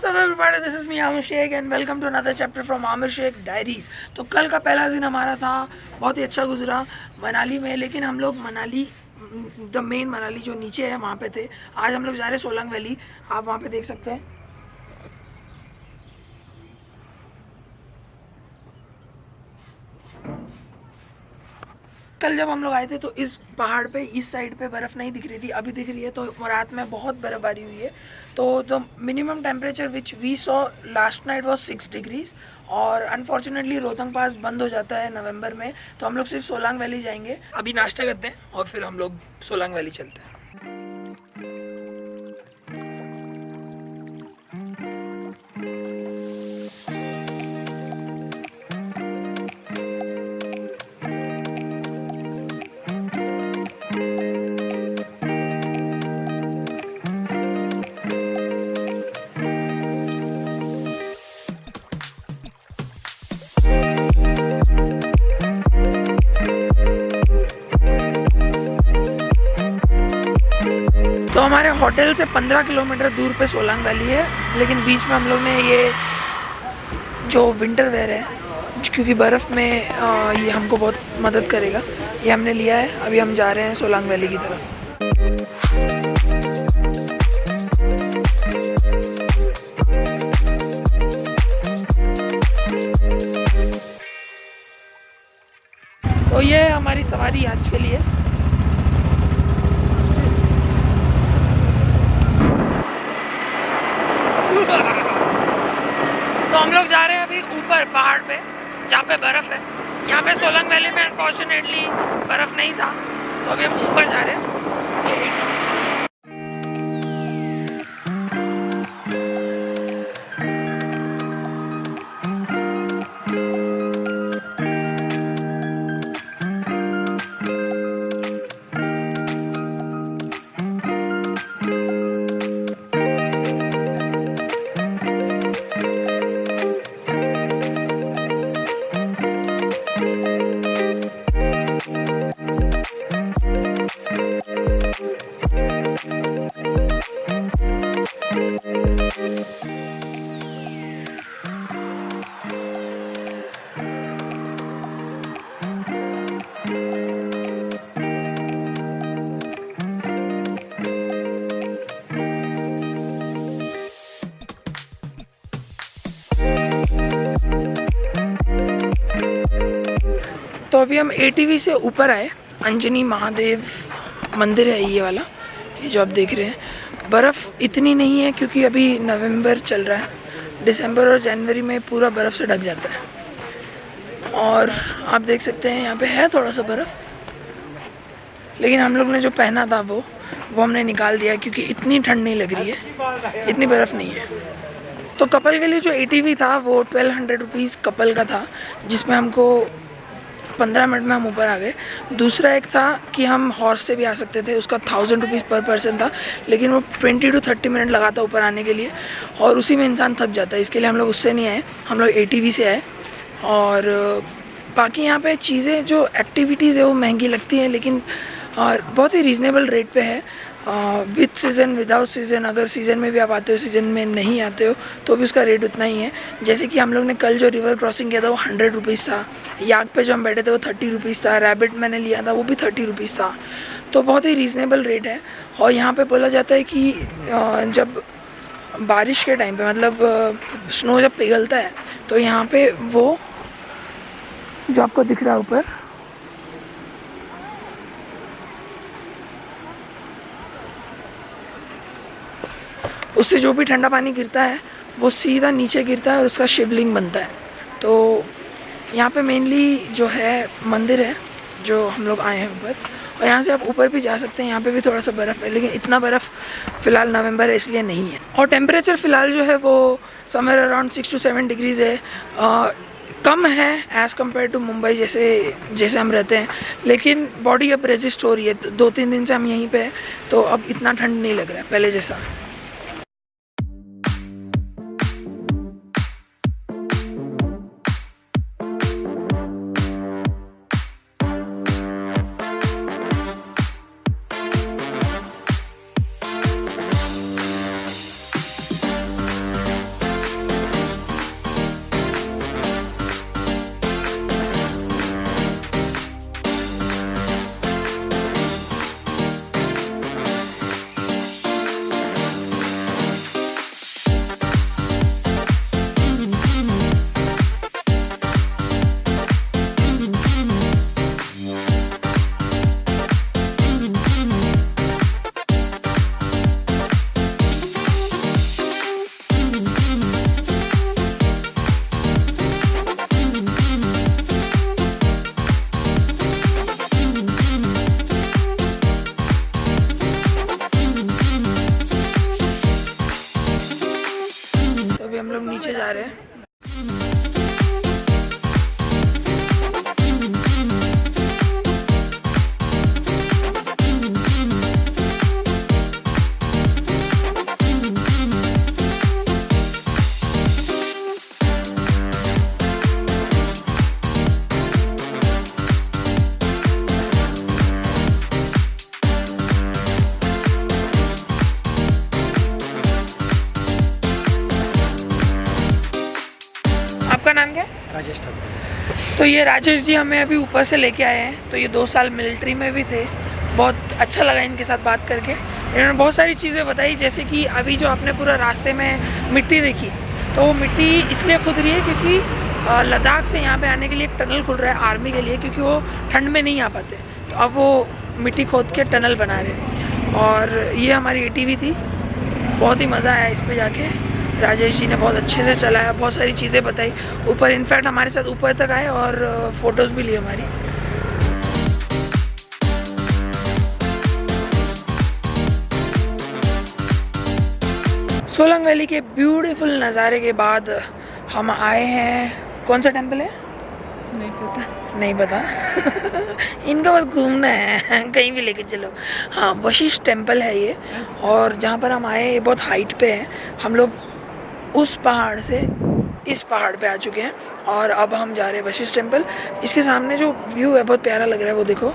up everybody, this is me Aamir Shaikh and welcome to another chapter from Aamir Shaikh diaries. तो कल का पहला दिन हमारा था बहुत ही अच्छा गुजरा मनाली में, लेकिन हम लोग मनाली द मेन मनाली जो नीचे है वहाँ पे थे। आज हम लोग जा रहे हैं सोलंग वैली, आप वहाँ पे देख सकते हैं। कल जब हम लोग आए थे तो इस पहाड़ पे इस साइड पे बर्फ़ नहीं दिख रही थी, अभी दिख रही है। तो रात में बहुत बर्फ़बारी हुई है। तो the minimum temperature which we saw last night was 6 degrees. और अनफॉर्चुनेटली रोहतांग पास बंद हो जाता है नवंबर में, तो हम लोग सिर्फ सोलांग वैली जाएंगे। अभी नाश्ता करते हैं और फिर हम लोग सोलांग वैली चलते हैं। तो हमारे होटल से 15 किलोमीटर दूर पे सोलांग वैली है, लेकिन बीच में हम लोग ने ये जो विंटर वेयर है, क्योंकि बर्फ़ में ये हमको बहुत मदद करेगा, ये हमने लिया है। अभी हम जा रहे हैं सोलांग वैली की तरफ। तो ये हमारी सवारी आज के लिए। तो हम लोग जा रहे हैं अभी ऊपर पहाड़ पे जहाँ पे बर्फ़ है। यहाँ पे सोलंग वैली में अनफॉर्चुनेटली बर्फ़ नहीं था, तो अभी हम ऊपर जा रहे हैं। तो अभी हम ATV से ऊपर आए। अंजनी महादेव मंदिर है ये वाला, ये जो आप देख रहे हैं। बर्फ़ इतनी नहीं है क्योंकि अभी नवंबर चल रहा है। दिसंबर और जनवरी में पूरा बर्फ़ से ढक जाता है। और आप देख सकते हैं यहाँ पे है थोड़ा सा बर्फ़, लेकिन हम लोग ने जो पहना था वो हमने निकाल दिया क्योंकि इतनी ठंड नहीं लग रही है, इतनी बर्फ़ नहीं है। तो कपल के लिए जो ATV था वो 1200 रुपीज़ कपल का था, जिसमें हमको 15 मिनट में हम ऊपर आ गए। दूसरा एक था कि हम हॉर्स से भी आ सकते थे, उसका 1000 रुपीज़ पर पर्सन था, लेकिन वो 20 to 30 मिनट लगा था ऊपर आने के लिए, और उसी में इंसान थक जाता है। इसके लिए हम लोग उससे नहीं आए, हम लोग ATV से आए। और बाकी यहाँ पे चीज़ें जो एक्टिविटीज़ है वो महंगी लगती हैं, लेकिन बहुत ही रीज़नेबल रेट पे है। विद सीज़न विदाउट सीज़न, अगर सीज़न में भी आप आते हो, सीज़न में नहीं आते हो तो भी उसका रेट उतना ही है। जैसे कि हम लोग ने कल जो रिवर क्रॉसिंग किया था वो 100 रुपीज़ था। याक पे जो हम बैठे थे वो 30 रुपीज़ था। रैबिट मैंने लिया था वो भी 30 रुपीज़ था। तो बहुत ही रीज़नेबल रेट है। और यहाँ पे बोला जाता है कि जब बारिश के टाइम पे, मतलब स्नो जब पिघलता है, तो यहाँ पे वो जो आपको दिख रहा है ऊपर, उससे जो भी ठंडा पानी गिरता है वो सीधा नीचे गिरता है और उसका शिवलिंग बनता है। तो यहाँ पे मेनली जो है मंदिर है जो हम लोग आए हैं ऊपर, और यहाँ से आप ऊपर भी जा सकते हैं। यहाँ पे भी थोड़ा सा बर्फ़ है, लेकिन इतना बर्फ़ फ़िलहाल नवंबर है इसलिए नहीं है। और टेम्परेचर फ़िलहाल जो है वो समवेयर अराउंड 6 to 7 डिग्रीज़ है। कम है एज़ कम्पेयर टू मुंबई जैसे हम रहते हैं, लेकिन बॉडी अब रेजिस्ट हो रही है। 2-3 दिन से हम यहीं पे हैं, तो अब इतना ठंड नहीं लग रहा है पहले जैसा। आपका नाम क्या है? राजेश ठाकुर। तो ये राजेश जी हमें अभी ऊपर से लेके आए हैं। तो ये 2 साल मिलिट्री में भी थे। बहुत अच्छा लगा इनके साथ बात करके। इन्होंने बहुत सारी चीज़ें बताई, जैसे कि अभी जो आपने पूरा रास्ते में मिट्टी देखी, तो वो मिट्टी इसलिए खुद रही है क्योंकि लद्दाख से यहाँ पे आने के लिए एक टनल खुल रहा है आर्मी के लिए, क्योंकि वो ठंड में नहीं आ पाते। तो अब वो मिट्टी खोद के टनल बना रहे। और ये हमारी ATV थी, बहुत ही मज़ा आया इस पर जाके। राजेश जी ने बहुत अच्छे से चलाया, बहुत सारी चीज़ें बताई ऊपर। इनफैक्ट हमारे साथ ऊपर तक आए और फ़ोटोज़ भी ली हमारी। सोलंग वैली के ब्यूटीफुल नज़ारे के बाद हम आए हैं, कौन सा टेम्पल है? नहीं पता इनका बस घूमना है कहीं भी लेके चलो। हाँ, वशिष्ठ टेम्पल है ये। और जहाँ पर हम आए ये बहुत हाइट पे है। हम लोग उस पहाड़ से इस पहाड़ पे आ चुके हैं और अब हम जा रहे हैं वशिष्ठ टेम्पल। इसके सामने जो व्यू है बहुत प्यारा लग रहा है, वो देखो।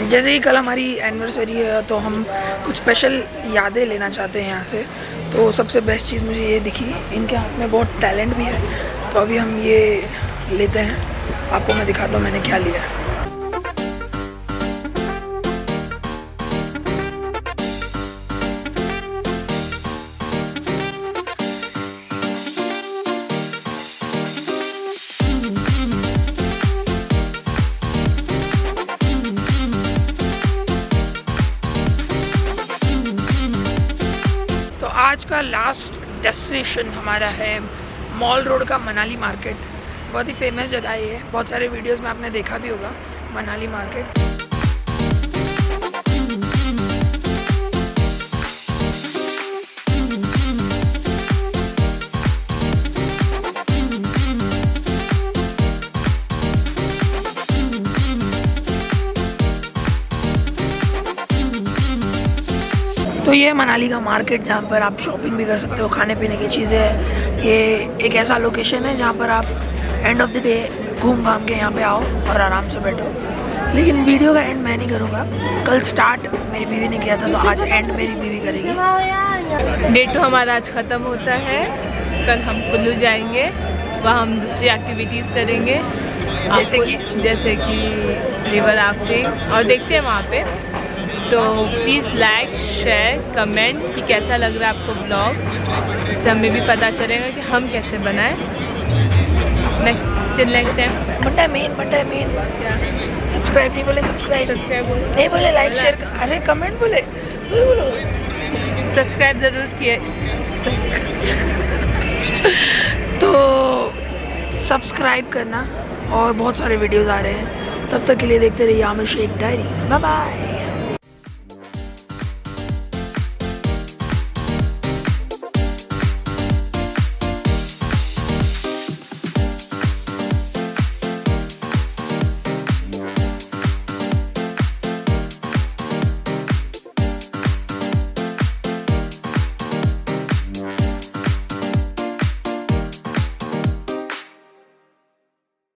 जैसे कि कल हमारी एनिवर्सरी है तो हम कुछ स्पेशल यादें लेना चाहते हैं यहाँ से। तो सबसे बेस्ट चीज़ मुझे ये दिखी, इनके हाथ में बहुत टैलेंट भी है। तो अभी हम ये लेते हैं, आपको मैं दिखाता हूँ मैंने क्या लिया है। आज का लास्ट डेस्टिनेशन हमारा है मॉल रोड का मनाली मार्केट। बहुत ही फेमस जगह है, बहुत सारे वीडियोस में आपने देखा भी होगा मनाली मार्केट। तो ये मनाली का मार्केट जहाँ पर आप शॉपिंग भी कर सकते हो, खाने पीने की चीज़ें। ये एक ऐसा लोकेशन है जहाँ पर आप एंड ऑफ द डे घूम घाम के यहाँ पे आओ और आराम से बैठो। लेकिन वीडियो का एंड मैं नहीं करूँगा, कल स्टार्ट मेरी बीवी ने किया था तो आज एंड मेरी बीवी करेगी। डे 2 हमारा आज ख़त्म होता है। कल हम कुल्लू जाएंगे, वहाँ हम दूसरी एक्टिविटीज़ करेंगे जैसे कि रिवर राफ्टिंग, और देखते हैं वहाँ पे। तो प्लीज़ लाइक शेयर कमेंट कि कैसा लग रहा है आपको ब्लॉग, इससे हमें भी पता चलेगा कि हम कैसे बनाएं। नेक्स्ट टाइम बंटा मेन सब्सक्राइब नहीं बोले, सब्सक्राइब नहीं बोले, लाइक शेयर, अरे कमेंट बोले, बोलो सब्सक्राइब ज़रूर किए। तो सब्सक्राइब करना, और बहुत सारे वीडियोस आ रहे हैं। तब तक के लिए देखते रहिए Aamir Shaikh diaries. Bye bye.